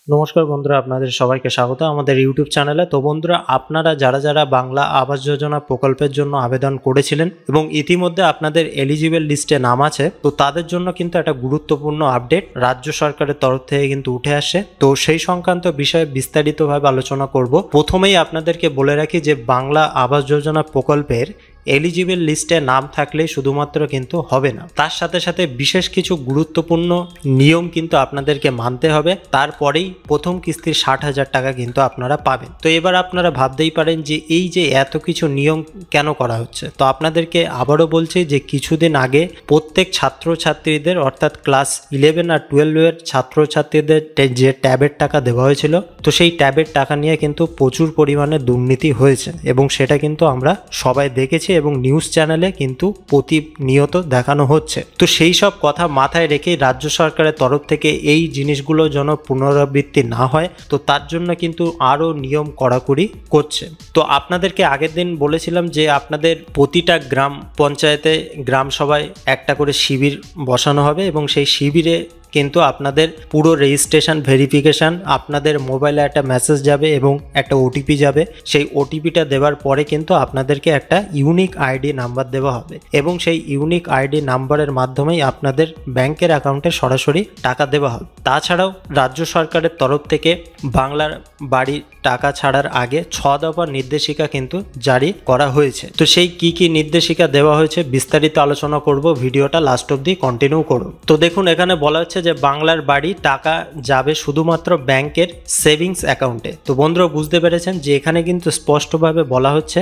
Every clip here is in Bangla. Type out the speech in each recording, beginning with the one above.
নমস্কার বন্ধুরা, আপনাদের সবাইকে স্বাগত আমাদের ইউটিউব চ্যানেলে। তো বন্ধুরা, আপনারা যারা যারা বাংলা আবাস যোজনা প্রকল্পের জন্য আবেদন করেছিলেন এবং ইতিমধ্যে আপনাদের এলিজিবল লিস্টে নাম আছে, তো তাদের জন্য কিন্তু একটা গুরুত্বপূর্ণ আপডেট রাজ্য সরকারের তরফ থেকে কিন্তু উঠে আসে। তো সেই সংক্রান্ত বিষয়ে বিস্তারিতভাবে আলোচনা করব। প্রথমেই আপনাদেরকে বলে রাখি যে বাংলা আবাস যোজনা প্রকল্পের এলিজিবল লিস্টে নাম থাকলেই শুধুমাত্র কিন্তু হবে না, তার সাথে সাথে বিশেষ কিছু গুরুত্বপূর্ণ নিয়ম কিন্তু আপনাদেরকে মানতে হবে। তারপরেই প্রথম কিস্তির 60,000 টাকা কিন্তু আপনারা পাবেন। তো এবার আপনারা ভাবতেই পারেন যে এই যে এত কিছু নিয়ম কেন করা হচ্ছে। তো আপনাদেরকে আবারও বলছি যে কিছুদিন আগে প্রত্যেক ছাত্রছাত্রীদের অর্থাৎ ক্লাস 11 আর 12 এর ছাত্রছাত্রীদের যে ট্যাবের টাকা দেওয়া হয়েছিল, তো সেই ট্যাবের টাকা নিয়ে কিন্তু প্রচুর পরিমাণে দুর্নীতি হয়েছে এবং সেটা কিন্তু আমরা সবাই দেখেছি এবং নিউজ চ্যানেলে কিন্তু প্রতিনিয়ত দেখানো হচ্ছে। তো সেই সব কথা মাথায় রেখে রাজ্য সরকারের তরফ থেকে এই জিনিসগুলো যেন পুনরাবৃত্তি না হয়, তো তার জন্য কিন্তু আরও নিয়ম কড়াকড়ি করছে। তো আপনাদেরকে আগের দিন বলেছিলাম যে আপনাদের প্রতিটা গ্রাম পঞ্চায়েতে গ্রাম সভায় একটা করে শিবির বসানো হবে এবং সেই শিবিরে কিন্তু আপনাদের পুরো রেজিস্ট্রেশন ভেরিফিকেশান, আপনাদের মোবাইলে একটা মেসেজ যাবে এবং একটা ওটিপি যাবে। সেই ওটিপিটা দেওয়ার পরে কিন্তু আপনাদেরকে একটা ইউনিক আইডি নাম্বার দেওয়া হবে এবং সেই ইউনিক আইডি নাম্বারের মাধ্যমেই আপনাদের ব্যাংকের অ্যাকাউন্টে সরাসরি টাকা দেওয়া হবে। তাছাড়াও রাজ্য সরকারের তরফ থেকে বাংলার বাড়ি টাকা ছাড়ার আগে 6 দফা নির্দেশিকা কিন্তু জারি করা হয়েছে। তো সেই কি নির্দেশিকা দেওয়া হয়েছে বিস্তারিত আলোচনা করব, ভিডিওটা লাস্ট অবধি কন্টিনিউ করুন। তো দেখুন, এখানে বলা হচ্ছে যে বাংলার বাড়ি টাকা যাবে শুধুমাত্র ব্যাংকের সেভিংস অ্যাকাউন্টে। তো বন্ধুরা বুঝতে পেরেছেন যে এখানে কিন্তু স্পষ্টভাবে বলা হচ্ছে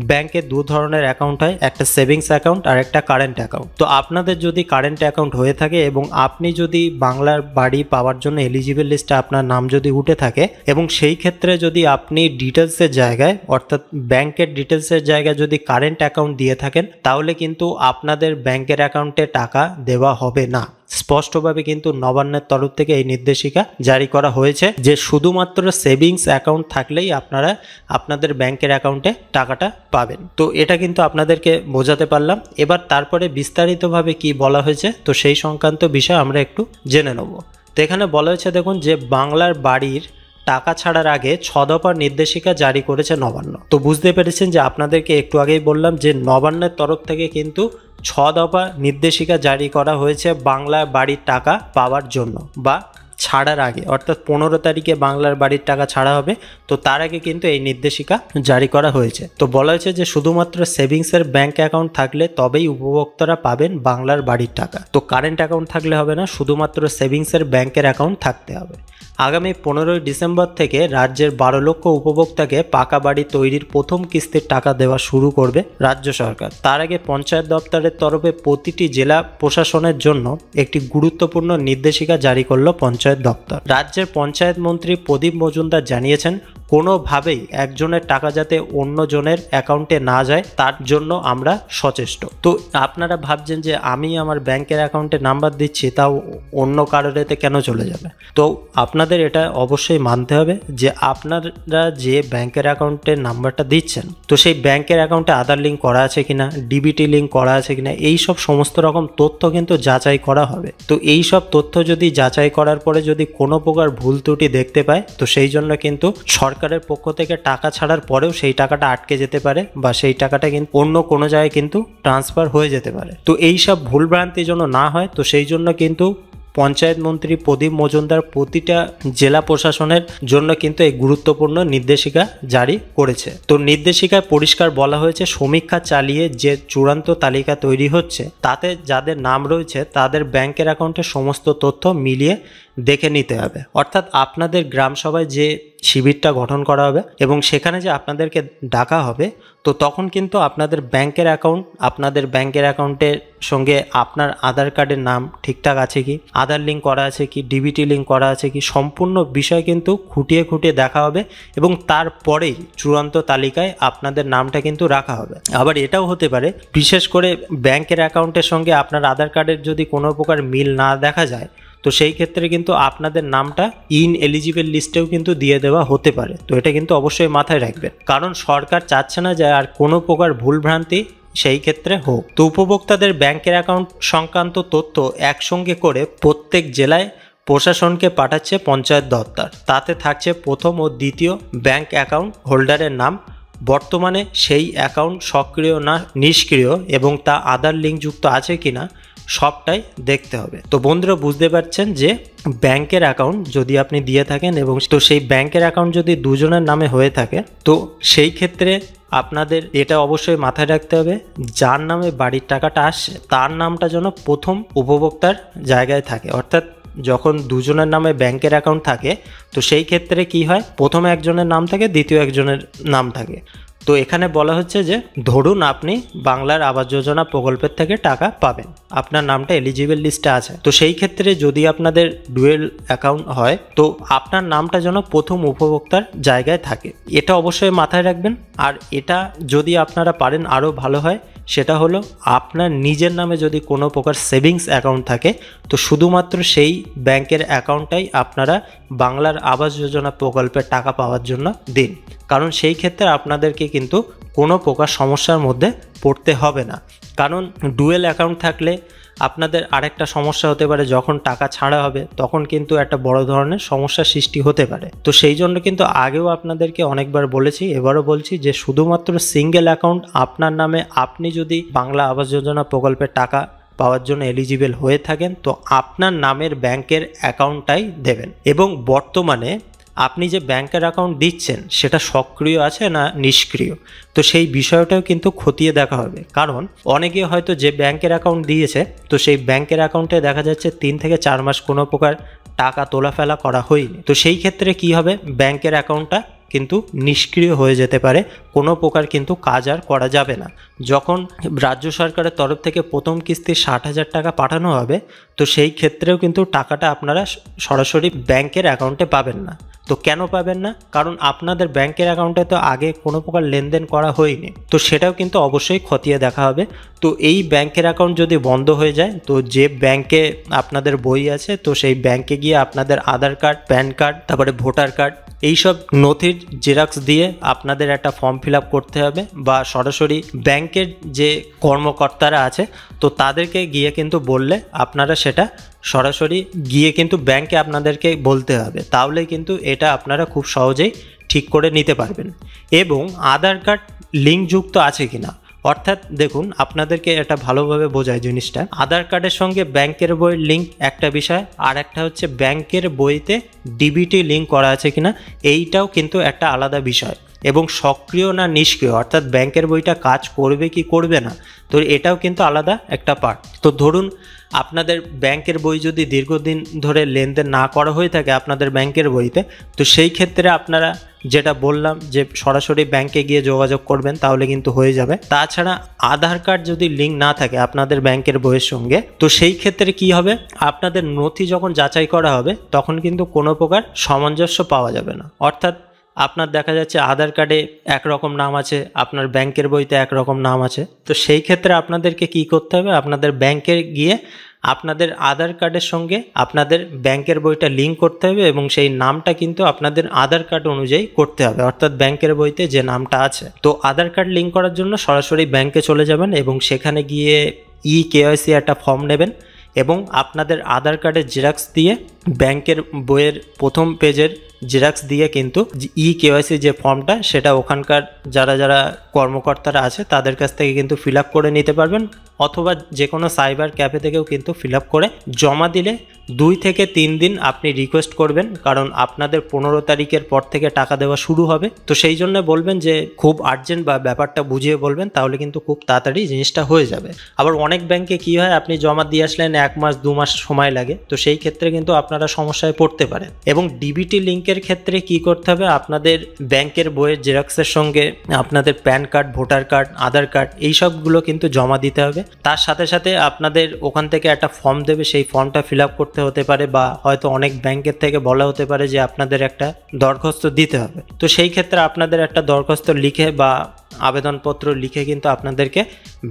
ব্যাংকে দু ধরনের অ্যাকাউন্ট হয়, একটা সেভিংস অ্যাকাউন্ট আর একটা কারেন্ট অ্যাকাউন্ট। তো আপনাদের যদি কারেন্ট অ্যাকাউন্ট হয়ে থাকে এবং আপনি যদি বাংলার বাড়ি পাওয়ার জন্য এলিজিবল লিস্টে আপনার নাম যদি উঠে থাকে এবং সেই ক্ষেত্রে যদি আপনি ডিটেলসের জায়গায় অর্থাৎ ব্যাংকের ডিটেলসের জায়গায় যদি কারেন্ট অ্যাকাউন্ট দিয়ে থাকেন, তাহলে কিন্তু আপনাদের ব্যাংকের অ্যাকাউন্টে টাকা দেওয়া হবে না। স্পষ্টভাবে কিন্তু নবান্নের তরফ থেকে এই নির্দেশিকা জারি করা হয়েছে যে শুধুমাত্র সেভিংস অ্যাকাউন্ট থাকলেই আপনারা আপনাদের ব্যাংকের অ্যাকাউন্টে টাকাটা পাবেন। তো এটা কিন্তু আপনাদেরকে বোঝাতে পারলাম। এবার তারপরে বিস্তারিতভাবে কি বলা হয়েছে, তো সেই সংক্রান্ত বিষয় আমরা একটু জেনে নেব। তো এখানে বলা হয়েছে দেখুন যে বাংলার বাড়ির টাকা ছাড়ার আগে 6 দফার নির্দেশিকা জারি করেছে নবান্ন। তো বুঝতে পেরেছেন যে আপনাদেরকে একটু আগেই বললাম যে নবান্নের তরফ থেকে কিন্তু 6 দফা নির্দেশিকা জারি করা হয়েছে বাংলার বাড়ির টাকা পাওয়ার জন্য বা ছাড়ার আগে, অর্থাৎ 15 তারিখে বাংলার বাড়ির টাকা ছাড়া হবে। তো তার আগে কিন্তু এই নির্দেশিকা জারি করা হয়েছে। তো বলা হয়েছে যে শুধুমাত্র সেভিংসের ব্যাংক অ্যাকাউন্ট থাকলে তবেই উপভোক্তারা পাবেন বাংলার বাড়ির টাকা। তো কারেন্ট অ্যাকাউন্ট থাকলে হবে না, শুধুমাত্র সেভিংসের ব্যাংকের অ্যাকাউন্ট থাকতে হবে। আগামী 15 ডিসেম্বর থেকে রাজ্যের 12 লক্ষ উপভোক্তাকে পাকা বাড়ি তৈরির প্রথম কিস্তির টাকা দেওয়া শুরু করবে রাজ্য সরকার। তার আগে পঞ্চায়েত দপ্তরের তরফে প্রতিটি জেলা প্রশাসনের জন্য একটি গুরুত্বপূর্ণ নির্দেশিকা জারি করলো পঞ্চায়েত দপ্তর। রাজ্যের পঞ্চায়েত মন্ত্রী প্রদীপ মজুমদার জানিয়েছেন, কোনোভাবেই একজনের টাকা যাতে অন্য জনের অ্যাকাউন্টে না যায় তার জন্য আমরা সচেষ্ট। তো আপনারা ভাবছেন যে আমি আমার ব্যাংকের অ্যাকাউন্টে নাম্বার দিচ্ছি, তাও অন্য কারোর এতে কেন চলে যাবে। তো আপনাদের এটা অবশ্যই মানতে হবে যে আপনারা যে ব্যাংকের অ্যাকাউন্টের নাম্বারটা দিচ্ছেন, তো সেই ব্যাংকের অ্যাকাউন্টে আধার লিঙ্ক করা আছে কিনা, ডিবিটি লিঙ্ক করা আছে কিনা, এই সব সমস্ত রকম তথ্য কিন্তু যাচাই করা হবে। তো এই সব তথ্য যদি যাচাই করার পরে যদি কোনো প্রকার ভুল ত্রুটি দেখতে পায়, তো সেই জন্য কিন্তু সরকারের পক্ষ থেকে টাকা ছাড়ার পরেও সেই টাকাটা আটকে যেতে পারে বা সেই টাকাটা কিন্তু অন্য কোনো জায়গায় কিন্তু ট্রান্সফার হয়ে যেতে পারে। তো এই সব ভুলভ্রান্তি যেন না হয়, তো সেই জন্য কিন্তু পঞ্চায়েত মন্ত্রী প্রদীপ মজুমদার প্রতিটা জেলা প্রশাসনের জন্য কিন্তু এই গুরুত্বপূর্ণ নির্দেশিকা জারি করেছে। তো নির্দেশিকায় পরিষ্কার বলা হয়েছে সমীক্ষা চালিয়ে যে চূড়ান্ত তালিকা তৈরি হচ্ছে তাতে যাদের নাম রয়েছে তাদের ব্যাংকের অ্যাকাউন্টের সমস্ত তথ্য মিলিয়ে দেখে নিতে হবে। অর্থাৎ আপনাদের গ্রাম সভায় যে শিবিরটা গঠন করা হবে এবং সেখানে যে আপনাদেরকে ডাকা হবে, তো তখন কিন্তু আপনাদের ব্যাংকের অ্যাকাউন্টের সঙ্গে আপনার আধার কার্ডের নাম ঠিকঠাক আছে কি, আধার লিঙ্ক করা আছে কি, ডিবিটি লিঙ্ক করা আছে কি, সম্পূর্ণ বিষয় কিন্তু খুঁটিয়ে দেখা হবে এবং তারপরেই চূড়ান্ত তালিকায় আপনাদের নামটা কিন্তু রাখা হবে। আবার এটাও হতে পারে বিশেষ করে ব্যাংকের অ্যাকাউন্টের সঙ্গে আপনার আধার কার্ডের যদি কোনো প্রকার মিল না দেখা যায়, তো সেই ক্ষেত্রে কিন্তু আপনাদের নামটা ইনএলিজিবল লিস্টেও কিন্তু দিয়ে দেওয়া হতে পারে। তো এটা কিন্তু অবশ্যই মাথায় রাখবেন, কারণ সরকার চাচ্ছে না যে আর কোনো প্রকার ভুলভ্রান্তি সেই ক্ষেত্রে হোক। তো উপভোক্তাদের ব্যাংকের অ্যাকাউন্ট সংক্রান্ত তথ্য একসঙ্গে করে প্রত্যেক জেলায় প্রশাসনকে পাঠাচ্ছে পঞ্চায়েত দপ্তর। তাতে থাকছে প্রথম ও দ্বিতীয় ব্যাংক অ্যাকাউন্ট হোল্ডারের নাম, বর্তমানে সেই অ্যাকাউন্ট সক্রিয় না নিষ্ক্রিয় এবং তা আধার লিঙ্কযুক্ত আছে কিনা সবটাই দেখতে হবে। তো বন্ধুরা বুঝতে পারছেন যে ব্যাংকের অ্যাকাউন্ট যদি আপনি দিয়ে থাকেন এবং তো সেই ব্যাংকের অ্যাকাউন্ট যদি দুজনের নামে হয়ে থাকে, তো সেই ক্ষেত্রে আপনাদের এটা অবশ্যই মাথায় রাখতে হবে, যার নামে বাড়ির টাকাটা আসছে তার নামটা যেন প্রথম উপভোক্তার জায়গায় থাকে। অর্থাৎ যখন দুজনের নামে ব্যাংকের অ্যাকাউন্ট থাকে, তো সেই ক্ষেত্রে কি হয়, প্রথমে একজনের নাম থাকে, দ্বিতীয় একজনের নাম থাকে। তো এখানে বলা হচ্ছে যে ধরুন আপনি বাংলার আবাস যোজনা প্রকল্পের থেকে টাকা পাবেন, আপনার নামটা এলিজিবল লিস্টে আছে, তো সেই ক্ষেত্রে যদি আপনাদের ডুয়েল অ্যাকাউন্ট হয়, তো আপনার নামটা যেন প্রথম উপভোক্তার জায়গায় থাকে, এটা অবশ্যই মাথায় রাখবেন। আর এটা যদি আপনারা পারেন আরও ভালো হয়, সেটা হলো আপনার নিজের নামে যদি কোনো প্রকার সেভিংস অ্যাকাউন্ট থাকে, তো শুধুমাত্র সেই ব্যাংকের অ্যাকাউন্টটাই আপনারা বাংলার আবাস যোজনা প্রকল্পের টাকা পাওয়ার জন্য দিন, কারণ সেই ক্ষেত্রে আপনাদেরকে কিন্তু কোনো প্রকার সমস্যার মধ্যে পড়তে হবে না। কারণ ডুয়েল অ্যাকাউন্ট থাকলে আপনাদের আরেকটা সমস্যা হতে পারে, যখন টাকা ছাড়া হবে তখন কিন্তু একটা বড় ধরনের সমস্যার সৃষ্টি হতে পারে। তো সেই জন্য কিন্তু আগেও আপনাদেরকে অনেকবার বলেছি, এবারও বলছি যে শুধুমাত্র সিঙ্গেল অ্যাকাউন্ট আপনার নামে, আপনি যদি বাংলা আবাস যোজনা প্রকল্পের টাকা পাওয়ার জন্য এলিজিবল হয়ে থাকেন, তো আপনার নামের ব্যাংকের অ্যাকাউন্টটাই দেবেন। এবং বর্তমানে আপনি যে ব্যাংকের অ্যাকাউন্ট দিচ্ছেন সেটা সক্রিয় আছে না নিষ্ক্রিয়, তো সেই বিষয়টাও কিন্তু খতিয়ে দেখা হবে। কারণ অনেকে হয়তো যে ব্যাংকের অ্যাকাউন্ট দিয়েছে, তো সেই ব্যাংকের অ্যাকাউন্টে দেখা যাচ্ছে 3 থেকে 4 মাস কোনো প্রকার টাকা তোলাফেলা করা হয়নি, তো সেই ক্ষেত্রে কি হবে, ব্যাংকের অ্যাকাউন্টটা কিন্তু নিষ্ক্রিয় হয়ে যেতে পারে, কোনো প্রকার কিন্তু কাজ আর করা যাবে না। যখন রাজ্য সরকারের তরফ থেকে প্রথম কিস্তি 60,000 টাকা পাঠানো হবে, তো সেই ক্ষেত্রেও কিন্তু টাকাটা আপনারা সরাসরি ব্যাংকের অ্যাকাউন্টে পাবেন না। তো কেন পাবেন না, কারণ আপনাদের ব্যাংকের অ্যাকাউন্টে তো আগে কোনো প্রকার লেনদেন করা হয়নি, তো সেটাও কিন্তু অবশ্যই খতিয়ে দেখা হবে। তো এই ব্যাংকের অ্যাকাউন্ট যদি বন্ধ হয়ে যায়, তো যে ব্যাংকে আপনাদের বই আছে, তো সেই ব্যাংকে গিয়ে আপনাদের আধার কার্ড, প্যান কার্ড, তারপরে ভোটার কার্ড, এইসব নথির জেরক্স দিয়ে আপনাদের একটা ফর্ম ফিল আপ করতে হবে, বা সরাসরি ব্যাংকের যে কর্মকর্তারা আছে তো তাদেরকে গিয়ে কিন্তু বললে আপনারা সেটা সরাসরি গিয়ে কিন্তু ব্যাংকে আপনাদেরকে বলতে হবে, তাহলে কিন্তু এটা আপনারা খুব সহজেই ঠিক করে নিতে পারবেন। এবং আধার কার্ড লিঙ্কযুক্ত আছে কিনা, অর্থাৎ দেখুন আপনাদেরকে এটা ভালোভাবে বোঝায় জিনিসটা, আধার কার্ডের সঙ্গে ব্যাংকের বইয়ের লিঙ্ক একটা বিষয়, আর একটা হচ্ছে ব্যাংকের বইতে ডিবিটি লিঙ্ক করা আছে কিনা, এইটাও কিন্তু একটা আলাদা বিষয়। এবং সক্রিয় না নিষ্ক্রিয়, অর্থাৎ ব্যাংকের বইটা কাজ করবে কি করবে না, তো এটাও কিন্তু আলাদা একটা পার্ট। তো ধরুন আপনাদের ব্যাংকের বই যদি দীর্ঘদিন ধরে লেনদেন না করা হয়ে থাকে আপনাদের ব্যাংকের বইতে, তো সেই ক্ষেত্রে আপনারা যেটা বললাম যে সরাসরি ব্যাংকে গিয়ে যোগাযোগ করবেন, তাহলে কিন্তু হয়ে যাবে। তাছাড়া আধার কার্ড যদি লিঙ্ক না থাকে আপনাদের ব্যাংকের বইয়ের সঙ্গে, তো সেই ক্ষেত্রে কি হবে, আপনাদের নথি যখন যাচাই করা হবে তখন কিন্তু কোনো প্রকার সামঞ্জস্য পাওয়া যাবে না। অর্থাৎ আপনার দেখা যাচ্ছে আধার কার্ডে একরকম নাম আছে, আপনার ব্যাংকের বইতে একরকম নাম আছে, তো সেই ক্ষেত্রে আপনাদেরকে কি করতে হবে, আপনাদের ব্যাংকে গিয়ে আপনাদের আধার কার্ডের সঙ্গে আপনাদের ব্যাংকের বইটা লিঙ্ক করতে হবে, এবং সেই নামটা কিন্তু আপনাদের আধার কার্ড অনুযায়ী করতে হবে, অর্থাৎ ব্যাংকের বইতে যে নামটা আছে। তো আধার কার্ড লিঙ্ক করার জন্য সরাসরি ব্যাংকে চলে যাবেন এবং সেখানে গিয়ে KYC একটা ফর্ম নেবেন, এবং আপনাদের আধার কার্ডের জেরক্স দিয়ে ব্যাংকের বইয়ের প্রথম পেজের জেরক্স দিয়ে কিন্তু KYC যে ফর্মটা সেটা ওখানকার যারা যারা কর্মকর্তারা আছে তাদের কাছ থেকে কিন্তু ফিল আপ করে নিতে পারবেন, অথবা যে কোনো সাইবার ক্যাফে থেকেও কিন্তু ফিল আপ করে জমা দিলে 2 থেকে 3 দিন আপনি রিকোয়েস্ট করবেন, কারণ আপনাদের 15 তারিখের পর থেকে টাকা দেওয়া শুরু হবে। তো সেই জন্য বলবেন যে খুব আর্জেন্ট বা ব্যাপারটা বুঝিয়ে বলবেন, তাহলে কিন্তু খুব তাড়াতাড়ি জিনিসটা হয়ে যাবে। আবার অনেক ব্যাংকে কি হয়, আপনি জমা দিয়ে আসলেন 1 মাস 2 মাস সময় লাগে, তো সেই ক্ষেত্রে কিন্তু আপনারা সমস্যায় পড়তে পারেন। এবং ডিবিটি লিঙ্কের ক্ষেত্রে কি করতে হবে, আপনাদের ব্যাংকের বইয়ের জেরক্সের সঙ্গে আপনাদের প্যান কার্ড, ভোটার কার্ড, আধার কার্ড এই সবগুলো কিন্তু জমা দিতে হবে। তার সাথে সাথে আপনাদের ওখান থেকে একটা ফর্ম দেবে, সেই ফর্মটা ফিল আপ করতে হতে পারে, বা হয়তো অনেক ব্যাংকের থেকে বলা হতে পারে যে আপনাদের একটা দরখাস্ত দিতে হবে। তো সেই ক্ষেত্রে আপনাদের একটা দরখাস্ত লিখে বা আবেদনপত্র লিখে কিন্তু আপনাদেরকে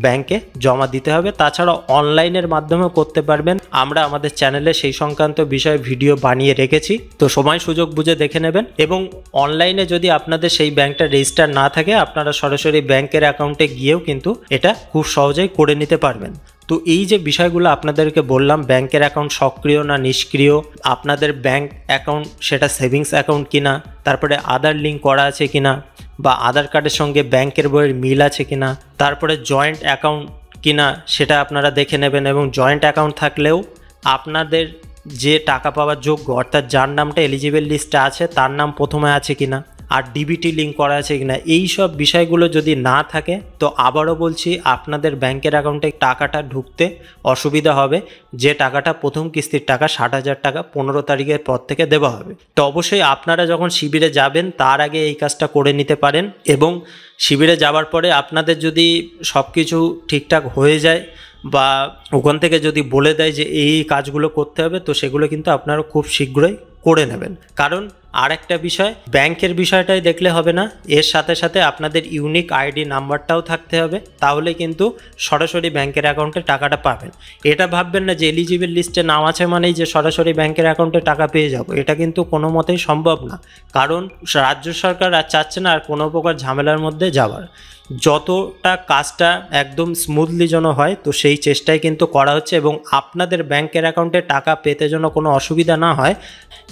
ব্যাংকে জমা দিতে হবে। তাছাড়া অনলাইনের মাধ্যমেও করতে পারবেন, আমরা আমাদের চ্যানেলে সেই সংক্রান্ত বিষয়ে ভিডিও বানিয়ে রেখেছি, তো সময় সুযোগ বুঝে দেখে নেবেন। এবং অনলাইনে যদি আপনাদের সেই ব্যাংকটা রেজিস্টার না থাকে, আপনারা সরাসরি ব্যাংকের অ্যাকাউন্টে গিয়েও কিন্তু এটা খুব সহজেই করে নিতে পারবেন। তো এই যে বিষয়গুলো আপনাদেরকে বললাম, ব্যাংকের অ্যাকাউন্ট সক্রিয় না নিষ্ক্রিয়, আপনাদের ব্যাংক অ্যাকাউন্ট সেটা সেভিংস অ্যাকাউন্ট কিনা, তারপরে আধার লিঙ্ক করা আছে কিনা, বা আধার কার্ডের সঙ্গে ব্যাংকের বইয়ের মিল আছে কিনা, তারপরে জয়েন্ট অ্যাকাউন্ট কিনা সেটা আপনারা দেখে নেবেন। এবং জয়েন্ট অ্যাকাউন্ট থাকলেও আপনাদের যে টাকা পাওয়ার যোগ্য, অর্থাৎ যার নামটা এলিজিবল লিস্টে আছে তার নাম প্রথমে আছে কিনা, আর ডিবিটি লিঙ্ক করা আছে কিনা, এই সব বিষয়গুলো যদি না থাকে তো আবারও বলছি আপনাদের ব্যাংকের অ্যাকাউন্টে টাকাটা ঢুকতে অসুবিধা হবে। যে টাকাটা প্রথম কিস্তির টাকা 60,000 টাকা 15 তারিখের পর থেকে দেওয়া হবে। তো অবশ্যই আপনারা যখন শিবিরে যাবেন তার আগে এই কাজটা করে নিতে পারেন। এবং শিবিরে যাওয়ার পরে আপনাদের যদি সব কিছু ঠিকঠাক হয়ে যায় বা ওখান থেকে যদি বলে দেয় যে এই কাজগুলো করতে হবে, তো সেগুলো কিন্তু আপনারা খুব শীঘ্রই করে নেবেন। কারণ আর একটা বিষয়, ব্যাংকের বিষয়টাই দেখলে হবে না, এর সাথে সাথে আপনাদের ইউনিক আইডি নাম্বারটাও থাকতে হবে, তাহলে কিন্তু সরাসরি ব্যাংকের অ্যাকাউন্টে টাকাটা পাবেন। এটা ভাববেন না যে এলিজিবল লিস্টে নাম আছে মানেই যে সরাসরি ব্যাংকের অ্যাকাউন্টে টাকা পেয়ে যাব, এটা কিন্তু কোনো মতেই সম্ভব না। কারণ রাজ্য সরকার আর চাচ্ছে না আর কোনো প্রকার ঝামেলার মধ্যে যাওয়ার। যতটা কাজটা একদম স্মুথলি যেন হয়, তো সেই চেষ্টাই কিন্তু করা হচ্ছে। এবং আপনাদের ব্যাংকের অ্যাকাউন্টে টাকা পেতে যেন কোনো অসুবিধা না হয়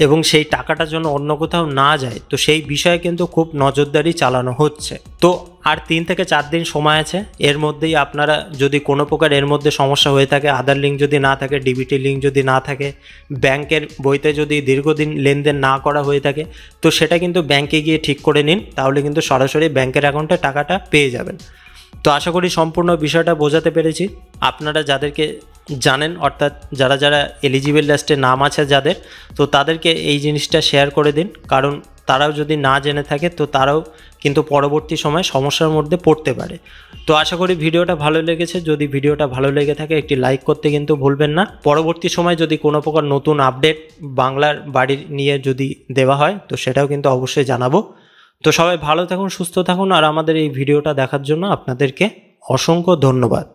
এবং সেই টাকাটা যেন অন্য কোথাও না যায়, তো সেই বিষয়ে কিন্তু খুব নজরদারি চালানো হচ্ছে। তো আর 3 থেকে 4 দিন সময় আছে, এর মধ্যেই আপনারা যদি কোনো প্রকার এর মধ্যে সমস্যা হয়ে থাকে, আধার লিঙ্ক যদি না থাকে, ডিবিটি লিঙ্ক যদি না থাকে, ব্যাংকের বইতে যদি দীর্ঘদিন লেনদেন না করা হয়ে থাকে, তো সেটা কিন্তু ব্যাংকে গিয়ে ঠিক করে নিন, তাহলে কিন্তু সরাসরি ব্যাংকের অ্যাকাউন্টে টাকাটা পেয়ে যাবেন। তো আশা করি সম্পূর্ণ বিষয়টা বোঝাতে পেরেছি। আপনারা যাদেরকে জানেন, অর্থাৎ যারা যারা এলিজিবল লিস্টে নাম আছে যাদের, তো তাদেরকে এই জিনিসটা শেয়ার করে দিন। কারণ তারাও যদি না জেনে থাকে তো তারাও কিন্তু পরবর্তী সময় সমস্যার মধ্যে পড়তে পারে। তো আশা করি ভিডিওটা ভালো লেগেছে। যদি ভিডিওটা ভালো লেগে থাকে একটি লাইক করতে কিন্তু ভুলবেন না। পরবর্তী সময় যদি কোনো প্রকার নতুন আপডেট বাংলার বাড়ি নিয়ে যদি দেওয়া হয় তো সেটাও কিন্তু অবশ্যই জানাবো। তো সবাই ভালো থাকুন, সুস্থ থাকুন, আর আমাদের এই ভিডিওটা দেখার জন্য আপনাদেরকে অসংখ্য ধন্যবাদ।